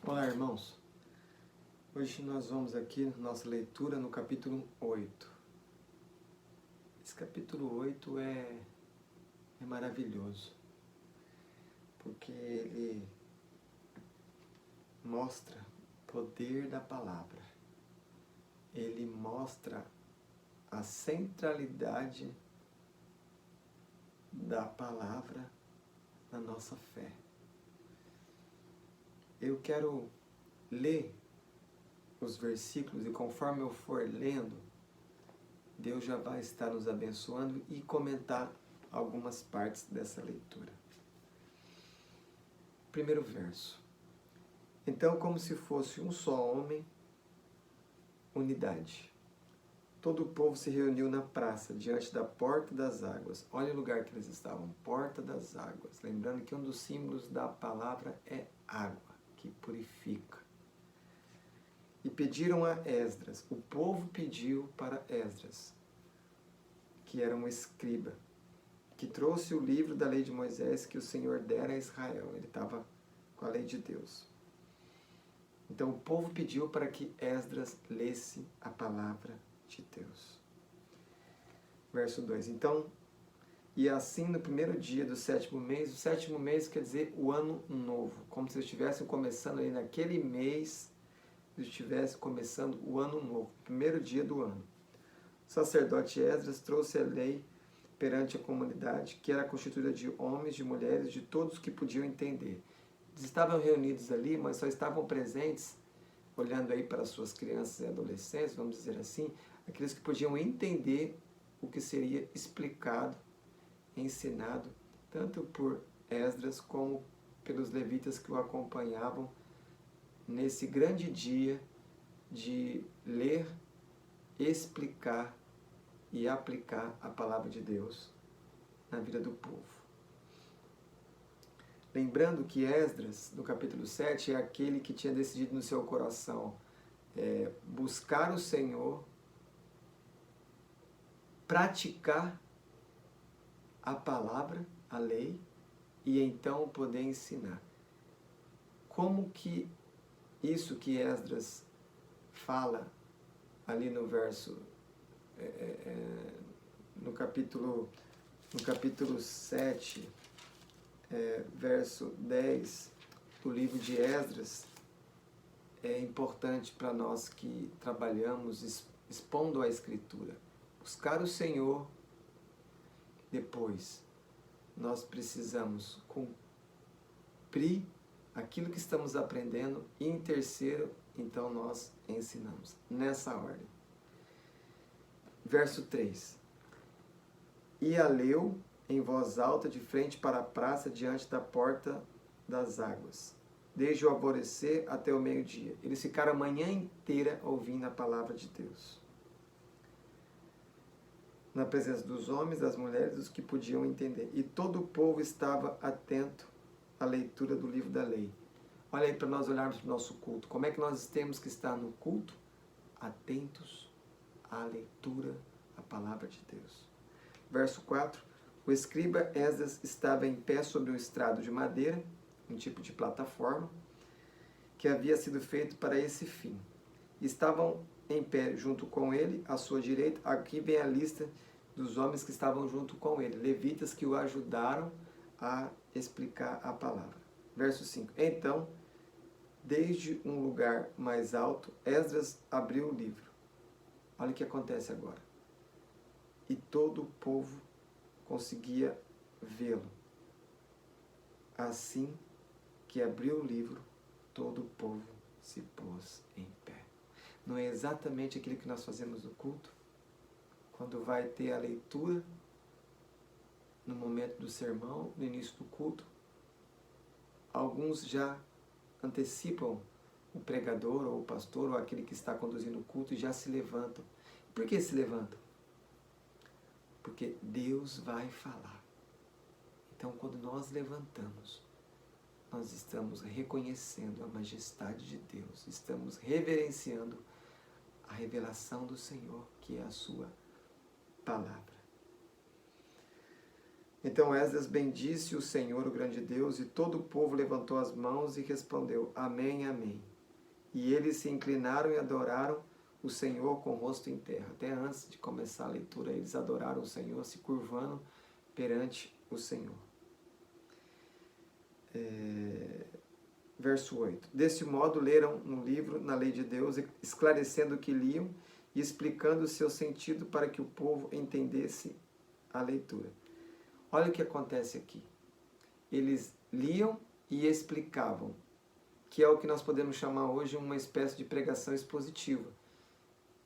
Olá, irmãos. Hoje nós vamos aqui na nossa leitura no capítulo 8. Esse capítulo 8 é maravilhoso, porque ele mostra o poder da palavra. Ele mostra a centralidade da palavra na nossa fé. Eu quero ler os versículos e conforme eu for lendo, Deus já vai estar nos abençoando e comentar algumas partes dessa leitura. Primeiro verso. Então, como se fosse um só homem, unidade. Todo o povo se reuniu na praça, diante da porta das águas. Olha o lugar que eles estavam, porta das águas. Lembrando que um dos símbolos da palavra é água, que purifica. E pediram a Esdras, o povo pediu para Esdras, que era um escriba, que trouxe o livro da lei de Moisés que o Senhor dera a Israel. Ele estava com a lei de Deus. Então o povo pediu para que Esdras lesse a palavra de Deus. Verso 2. Então, e assim no primeiro dia do sétimo mês, o sétimo mês quer dizer o ano novo, como se eles estivessem começando ali naquele mês, estivesse começando o ano novo, primeiro dia do ano. O sacerdote Esdras trouxe a lei perante a comunidade, que era constituída de homens, de mulheres, de todos que podiam entender. Eles estavam reunidos ali, mas só estavam presentes, olhando aí para suas crianças e adolescentes, vamos dizer assim, aqueles que podiam entender o que seria explicado, ensinado, tanto por Esdras como pelos levitas que o acompanhavam nesse grande dia de ler, explicar e aplicar a palavra de Deus na vida do povo. Lembrando que Esdras, no capítulo 7, é aquele que tinha decidido no seu coração buscar o Senhor, praticar a palavra, a lei, e então poder ensinar. Como que isso que Esdras fala ali no verso, no capítulo 7, verso 10 do livro de Esdras, é importante para nós que trabalhamos expondo a Escritura. Buscar o Senhor, depois nós precisamos cumprir aquilo que estamos aprendendo e em terceiro, então nós ensinamos. Nessa ordem. Verso 3. E a leu em voz alta de frente para a praça diante da porta das águas, desde o alvorecer até o meio-dia. Eles ficaram a manhã inteira ouvindo a palavra de Deus. Na presença dos homens, das mulheres, dos que podiam entender. E todo o povo estava atento à leitura do livro da lei. Olha aí para nós olharmos para o nosso culto. Como é que nós temos que estar no culto? Atentos à leitura da palavra de Deus. Verso 4. O escriba Esdras estava em pé sobre um estrado de madeira, um tipo de plataforma, que havia sido feito para esse fim. Estavam em pé junto com ele, à sua direita. Aqui vem a lista dos homens que estavam junto com ele, levitas que o ajudaram a explicar a palavra. Verso 5. Então, desde um lugar mais alto, Esdras abriu o livro. Olha o que acontece agora. E todo o povo conseguia vê-lo. Assim que abriu o livro, todo o povo se pôs em pé. Não é exatamente aquilo que nós fazemos no culto? Quando vai ter a leitura, no momento do sermão, no início do culto, alguns já antecipam o pregador ou o pastor ou aquele que está conduzindo o culto e já se levantam. Por que se levantam? Porque Deus vai falar. Então, quando nós levantamos, nós estamos reconhecendo a majestade de Deus, estamos reverenciando a revelação do Senhor, que é a sua palavra. Então Esdras bendisse o Senhor, o grande Deus, e todo o povo levantou as mãos e respondeu: Amém, amém. E eles se inclinaram e adoraram o Senhor com o rosto em terra. Até antes de começar a leitura, eles adoraram o Senhor, se curvando perante o Senhor. Verso 8. Deste modo, leram no livro, na lei de Deus, esclarecendo o que liam e explicando o seu sentido para que o povo entendesse a leitura. Olha o que acontece aqui. Eles liam e explicavam, que é o que nós podemos chamar hoje uma espécie de pregação expositiva.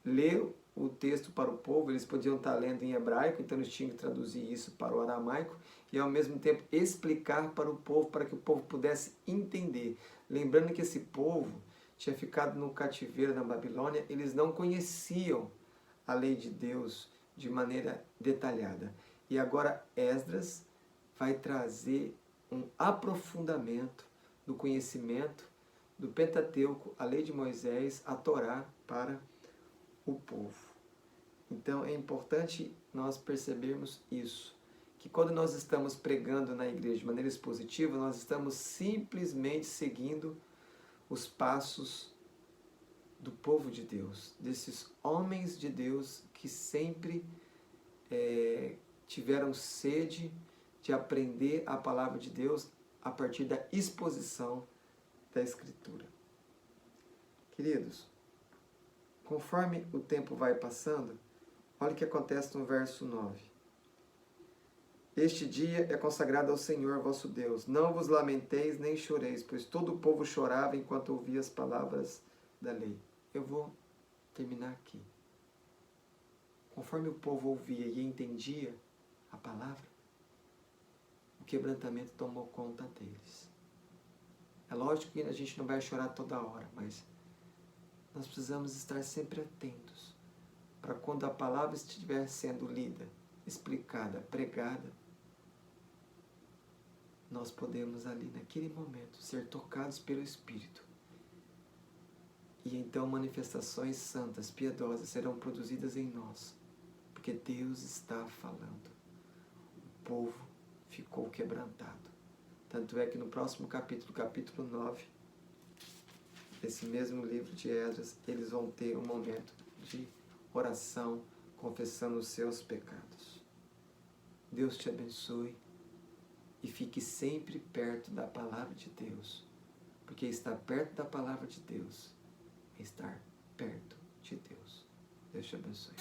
Ler o texto para o povo, eles podiam estar lendo em hebraico, então eles tinham que traduzir isso para o aramaico e ao mesmo tempo explicar para o povo, para que o povo pudesse entender. Lembrando que esse povo tinha ficado no cativeiro na Babilônia, eles não conheciam a lei de Deus de maneira detalhada. E agora Esdras vai trazer um aprofundamento do conhecimento do Pentateuco, a lei de Moisés, a Torá para o povo. Então é importante nós percebermos isso, que quando nós estamos pregando na igreja de maneira expositiva, nós estamos simplesmente seguindo os passos do povo de Deus, desses homens de Deus que sempre tiveram sede de aprender a palavra de Deus a partir da exposição da Escritura. Queridos, conforme o tempo vai passando, olha o que acontece no verso 9. Este dia é consagrado ao Senhor vosso Deus. Não vos lamenteis nem choreis, pois todo o povo chorava enquanto ouvia as palavras da lei. Eu vou terminar aqui. Conforme o povo ouvia e entendia a palavra, o quebrantamento tomou conta deles. É lógico que a gente não vai chorar toda hora, mas nós precisamos estar sempre atentos para quando a palavra estiver sendo lida, explicada, pregada, nós podemos ali naquele momento ser tocados pelo Espírito. E então manifestações santas, piedosas serão produzidas em nós, porque Deus está falando. O povo ficou quebrantado. Tanto é que no próximo capítulo, capítulo 9, esse mesmo livro de Esdras, eles vão ter um momento de oração, confessando os seus pecados. Deus te abençoe e fique sempre perto da palavra de Deus, porque estar perto da palavra de Deus é estar perto de Deus. Deus te abençoe.